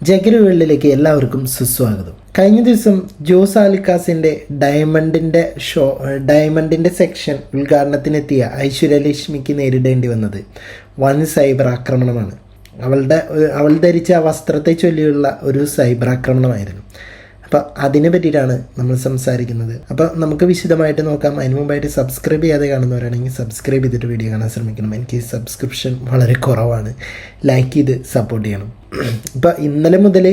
ജഗിർ വേൾഡിലേക്ക് എല്ലാവർക്കും സുസ്വാഗതം. കഴിഞ്ഞ ദിവസം ജോസ് ആലുക്കാസിൻ്റെ ഡയമണ്ടിൻ്റെ സെക്ഷൻ ഉദ്ഘാടനത്തിനെത്തിയ ഐശ്വര്യലക്ഷ്മിക്ക് നേരിടേണ്ടി വന്നത് വൻ സൈബർ ആക്രമണമാണ്. അവൾ ധരിച്ച വസ്ത്രത്തെ ചൊല്ലിയുള്ള ഒരു സൈബർ ആക്രമണമായിരുന്നു. അപ്പോൾ അതിനെ പറ്റിയിട്ടാണ് നമ്മൾ സംസാരിക്കുന്നത്. അപ്പോൾ നമുക്ക് വിശദമായിട്ട് നോക്കാം. അതിന് മുമ്പായിട്ട് സബ്സ്ക്രൈബ് ചെയ്യാതെ കാണുന്നവരാണെങ്കിൽ സബ്സ്ക്രൈബ് ചെയ്തിട്ട് വീഡിയോ കാണാൻ ശ്രമിക്കണം. എനിക്ക് സബ്സ്ക്രിപ്ഷൻ വളരെ കുറവാണ്. ലൈക്ക് ചെയ്ത് സപ്പോർട്ട് ചെയ്യണം. ഇപ്പോൾ ഇന്നലെ മുതൽ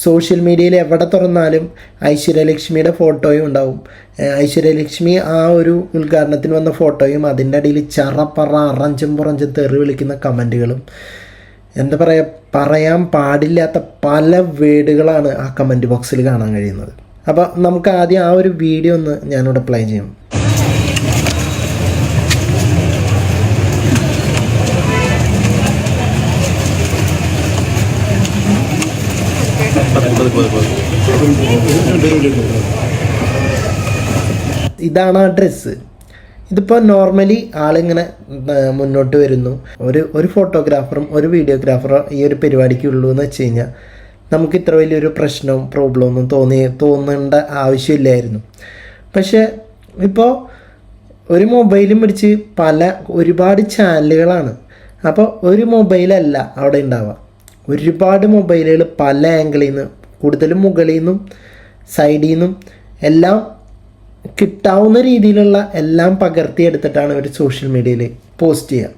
സോഷ്യൽ മീഡിയയിൽ എവിടെ തുറന്നാലും ഐശ്വര്യലക്ഷ്മിയുടെ ഫോട്ടോയും ഉണ്ടാവും. ഐശ്വര്യലക്ഷ്മി ആ ഒരു ഉദ്ഘാടനത്തിന് വന്ന ഫോട്ടോയും അതിൻ്റെ അടിയിൽ ചറപ്പറ അറഞ്ചും പുറഞ്ചും തെറി വിളിക്കുന്ന കമൻറ്റുകളും എന്താ പറയുക, പറയാൻ പാടില്ലാത്ത പല വേർഡുകളാണ് ആ കമൻറ്റ് ബോക്സിൽ കാണാൻ കഴിയുന്നത്. അപ്പോൾ നമുക്ക് ആദ്യം ആ ഒരു വീഡിയോ ഒന്ന് ഞാനിവിടെ പ്ലേ ചെയ്യാം. ഇതാണ് ആ ഡ്രസ്സ്. ഇതിപ്പോൾ നോർമലി ആളിങ്ങനെ മുന്നോട്ട് വരുന്നു. ഒരു ഫോട്ടോഗ്രാഫറും ഒരു വീഡിയോഗ്രാഫറോ ഈ ഒരു പരിപാടിക്കുള്ളൂ എന്ന് വെച്ച് കഴിഞ്ഞാൽ നമുക്ക് ഇത്ര വലിയൊരു പ്രശ്നവും പ്രോബ്ലം ഒന്നും തോന്നേണ്ട ആവശ്യമില്ലായിരുന്നു. പക്ഷേ ഇപ്പോൾ ഒരു മൊബൈലും പിടിച്ച് ഒരുപാട് ചാനലുകളാണ്. അപ്പോൾ ഒരു മൊബൈലല്ല അവിടെ ഉണ്ടാവുക, ഒരുപാട് മൊബൈലുകൾ പല ആംഗിളിൽ നിന്ന്, കൂടുതലും മുകളിൽ നിന്നും സൈഡിൽ നിന്നും എല്ലാം കിട്ടാവുന്ന രീതിയിലുള്ള എല്ലാം പകർത്തിയെടുത്തിട്ടാണ് ഒരു സോഷ്യൽ മീഡിയയിൽ പോസ്റ്റ് ചെയ്യുക.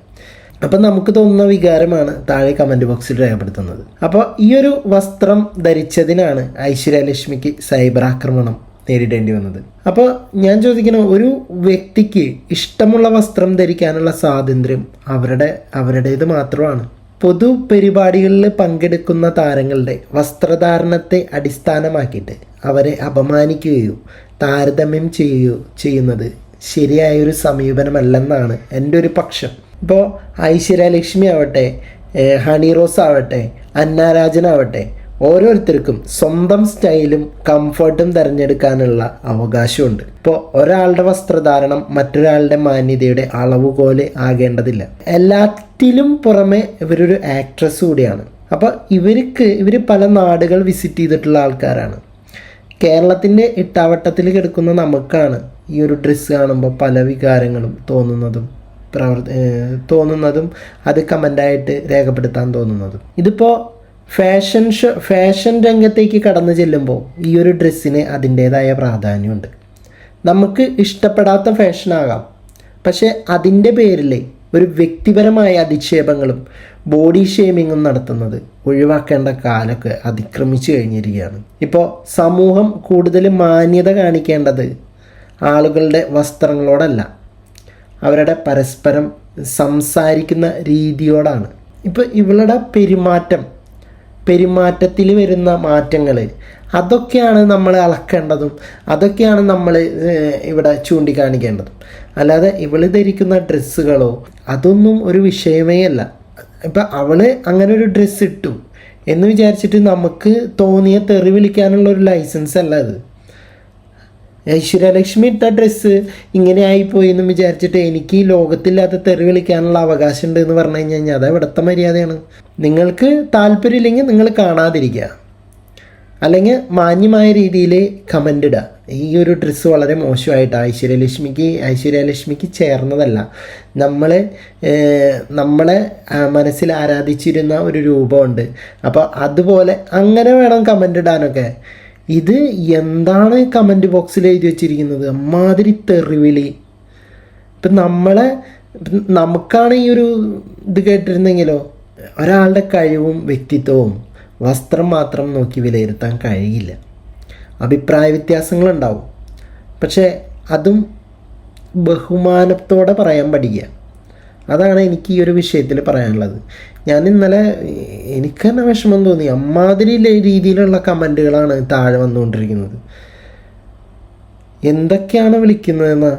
അപ്പം നമുക്ക് തോന്നുന്ന വികാരമാണ് താഴെ കമൻറ്റ് ബോക്സിൽ രേഖപ്പെടുത്തുന്നത്. അപ്പോൾ ഈ ഒരു വസ്ത്രം ധരിച്ചതിനാണ് ഐശ്വര്യലക്ഷ്മിക്ക് സൈബർ ആക്രമണം നേരിടേണ്ടി വന്നത്. അപ്പോൾ ഞാൻ ചോദിക്കണം, ഒരു വ്യക്തിക്ക് ഇഷ്ടമുള്ള വസ്ത്രം ധരിക്കാനുള്ള സ്വാതന്ത്ര്യം അവരുടേത് മാത്രമാണ്. പൊതു പരിപാടികളിൽ പങ്കെടുക്കുന്ന താരങ്ങളുടെ വസ്ത്രധാരണത്തെ അടിസ്ഥാനമാക്കിയിട്ട് അവരെ അപമാനിക്കുകയോ താരതമ്യം ചെയ്യുന്നത് ശരിയായൊരു സമീപനമല്ലെന്നാണ് എൻ്റെ ഒരു പക്ഷം. ഇപ്പോൾ ഐശ്വര്യലക്ഷ്മി ആവട്ടെ, ഹണി റോസ് ആവട്ടെ, അന്നാരാജനാവട്ടെ, ഓരോരുത്തർക്കും സ്വന്തം സ്റ്റൈലും കംഫർട്ടും തിരഞ്ഞെടുക്കാനുള്ള അവകാശമുണ്ട്. ഇപ്പോൾ ഒരാളുടെ വസ്ത്രധാരണം മറ്റൊരാളുടെ മാന്യതയുടെ അളവുപോലെ ആകേണ്ടതില്ല. എല്ലാറ്റിലും പുറമെ ഇവരൊരു ആക്ട്രസ് കൂടിയാണ്. അപ്പോൾ ഇവർ പല നാടുകൾ വിസിറ്റ് ചെയ്തിട്ടുള്ള ആൾക്കാരാണ്. കേരളത്തിൻ്റെ ഇട്ടാവട്ടത്തിൽ കിടക്കുന്ന നമുക്കാണ് ഈ ഒരു ഡ്രസ്സ് കാണുമ്പോൾ പല വികാരങ്ങളും തോന്നുന്നതും അത് കമൻ്റായിട്ട് രേഖപ്പെടുത്താൻ തോന്നുന്നതും. ഇതിപ്പോൾ ഫാഷൻ രംഗത്തേക്ക് കടന്നു ചെല്ലുമ്പോൾ ഈ ഒരു ഡ്രസ്സിന് അതിൻ്റേതായ പ്രാധാന്യമുണ്ട്. നമുക്ക് ഇഷ്ടപ്പെടാത്ത ഫാഷനാകാം, പക്ഷേ അതിൻ്റെ പേരിൽ ഒരു വ്യക്തിപരമായ അധിക്ഷേപങ്ങളും ബോഡി ഷേമിങ്ങും നടത്തുന്നത് ഒഴിവാക്കേണ്ട കാലമൊക്കെ അതിക്രമിച്ചു കഴിഞ്ഞിരിക്കുകയാണ്. ഇപ്പോൾ സമൂഹം കൂടുതൽ മാന്യത കാണിക്കേണ്ടത് ആളുകളുടെ വസ്ത്രങ്ങളോടല്ല, അവരുടെ പരസ്പരം സംസാരിക്കുന്ന രീതിയോടാണ്. ഇപ്പോൾ ഇവളുടെ പെരുമാറ്റത്തിൽ വരുന്ന മാറ്റങ്ങൾ അതൊക്കെയാണ് നമ്മൾ അളക്കേണ്ടതും, അതൊക്കെയാണ് നമ്മൾ ഇവിടെ ചൂണ്ടിക്കാണിക്കേണ്ടതും. അല്ലാതെ ഇവൾ ധരിക്കുന്ന ഡ്രസ്സുകളോ അതൊന്നും ഒരു വിഷയമേ അല്ല. ഇപ്പം അവൾ അങ്ങനെ ഒരു ഡ്രസ്സ് ഇട്ടു എന്ന് വിചാരിച്ചിട്ട് നമുക്ക് തോന്നിയ തെറി വിളിക്കാനുള്ള ഒരു ലൈസൻസ് അല്ല അത്. ഐശ്വര്യലക്ഷ്മി ഇട്ട ഡ്രസ്സ് ഇങ്ങനെ ആയിപ്പോയി എന്ന് വിചാരിച്ചിട്ട് എനിക്ക് ഈ ലോകത്തില്ലാത്ത തെറി വിളിക്കാനുള്ള അവകാശം ഉണ്ട് എന്ന് പറഞ്ഞു കഴിഞ്ഞാൽ അത് ഇവിടുത്തെ മര്യാദയാണ്. നിങ്ങൾക്ക് താല്പര്യമില്ലെങ്കിൽ നിങ്ങൾ കാണാതിരിക്കുക, അല്ലെങ്കിൽ മാന്യമായ രീതിയിൽ കമൻ്റ് ഇടുക. ഈ ഒരു ഡ്രസ്സ് വളരെ മോശമായിട്ട് ഐശ്വര്യലക്ഷ്മിക്ക് ചേർന്നതല്ല, നമ്മളെ മനസ്സിൽ ആരാധിച്ചിരുന്ന ഒരു രൂപമുണ്ട്, അപ്പോൾ അതുപോലെ അങ്ങനെ വേണം കമൻ്റ് ഇടാനൊക്കെ. ഇത് എന്താണ് കമൻറ്റ് ബോക്സിൽ എഴുതി വെച്ചിരിക്കുന്നത്? അമ്മാതിരി തെറിവിളി. ഇപ്പം നമുക്കാണ് ഈ ഒരു ഇത് കേട്ടിരുന്നെങ്കിലോ ഒരാളുടെ കഴിവും വ്യക്തിത്വവും വസ്ത്രം മാത്രം നോക്കി വിലയിരുത്താൻ കഴിയില്ല. അഭിപ്രായ വ്യത്യാസങ്ങളുണ്ടാവും, പക്ഷേ അതും ബഹുമാനത്തോടെ പറയാൻ പഠിക്കുക. അതാണ് എനിക്ക് ഈ ഒരു വിഷയത്തിൽ പറയാനുള്ളത്. ഞാൻ ഇന്നലെ എനിക്ക് തന്നെ വിഷമം തോന്നി. അമ്മാതിരി രീതിയിലുള്ള കമൻറ്റുകളാണ് താഴെ വന്നുകൊണ്ടിരിക്കുന്നത്. എന്തൊക്കെയാണ് വിളിക്കുന്നതെന്നാ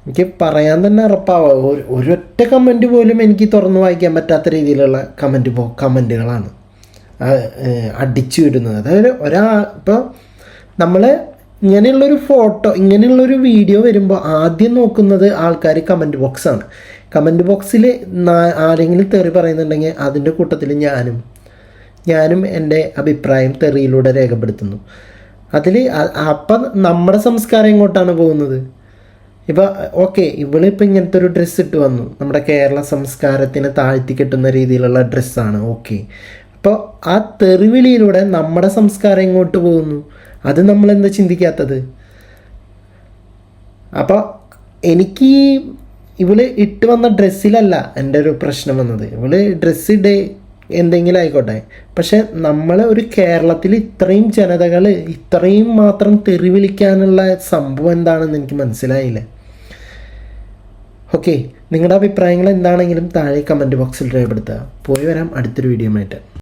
എനിക്ക് പറയാൻ തന്നെ ഉറപ്പാവുക. ഒരൊറ്റ കമൻറ്റ് പോലും എനിക്ക് തുറന്നു വായിക്കാൻ പറ്റാത്ത രീതിയിലുള്ള കമൻറ്റുകളാണ് അടിച്ചു വിടുന്നത്. അതായത് ഇപ്പോൾ നമ്മൾ ഇങ്ങനെയുള്ളൊരു ഫോട്ടോ, ഇങ്ങനെയുള്ളൊരു വീഡിയോ വരുമ്പോൾ ആദ്യം നോക്കുന്നത് ആൾക്കാർ കമൻറ്റ് ബോക്സാണ്. കമൻറ്റ് ബോക്സിൽ ആരെങ്കിലും തെറി പറയുന്നുണ്ടെങ്കിൽ അതിൻ്റെ കൂട്ടത്തിൽ ഞാനും എൻ്റെ അഭിപ്രായം തെറിയിലൂടെ രേഖപ്പെടുത്തുന്നു. അതിൽ അപ്പം നമ്മുടെ സംസ്കാരം എങ്ങോട്ടാണ് പോകുന്നത്? ഇപ്പോൾ ഓക്കെ, ഇവളിപ്പോൾ ഇങ്ങനത്തെ ഒരു ഡ്രസ്സ് ഇട്ട് വന്നു, നമ്മുടെ കേരള സംസ്കാരത്തിന് താഴ്ത്തി കെട്ടുന്ന രീതിയിലുള്ള ഡ്രസ്സാണ്, ഓക്കെ. അപ്പോൾ ആ തെറിവിളിയിലൂടെ നമ്മുടെ സംസ്കാരം എങ്ങോട്ട് പോകുന്നു? അത് നമ്മളെന്താ ചിന്തിക്കാത്തത്? അപ്പോൾ എനിക്ക് ഇവള് ഇട്ട് വന്ന ഡ്രസ്സിലല്ല എൻ്റെ ഒരു പ്രശ്നം വന്നത്. ഇവള് ഡ്രസ്സ് എന്തെങ്കിലും ആയിക്കോട്ടെ, പക്ഷെ നമ്മളെ ഒരു കേരളത്തിൽ ഇത്രയും ജനതകൾ ഇത്രയും മാത്രം തെറി വിളിക്കാനുള്ള സംഭവം എന്താണെന്ന് എനിക്ക് മനസ്സിലായില്ല. ഓക്കെ, നിങ്ങളുടെ അഭിപ്രായങ്ങൾ എന്താണെങ്കിലും താഴെ കമൻറ്റ് ബോക്സിൽ രേഖപ്പെടുത്തുക. പോയി വരാം അടുത്തൊരു വീഡിയോ ആയിട്ട്.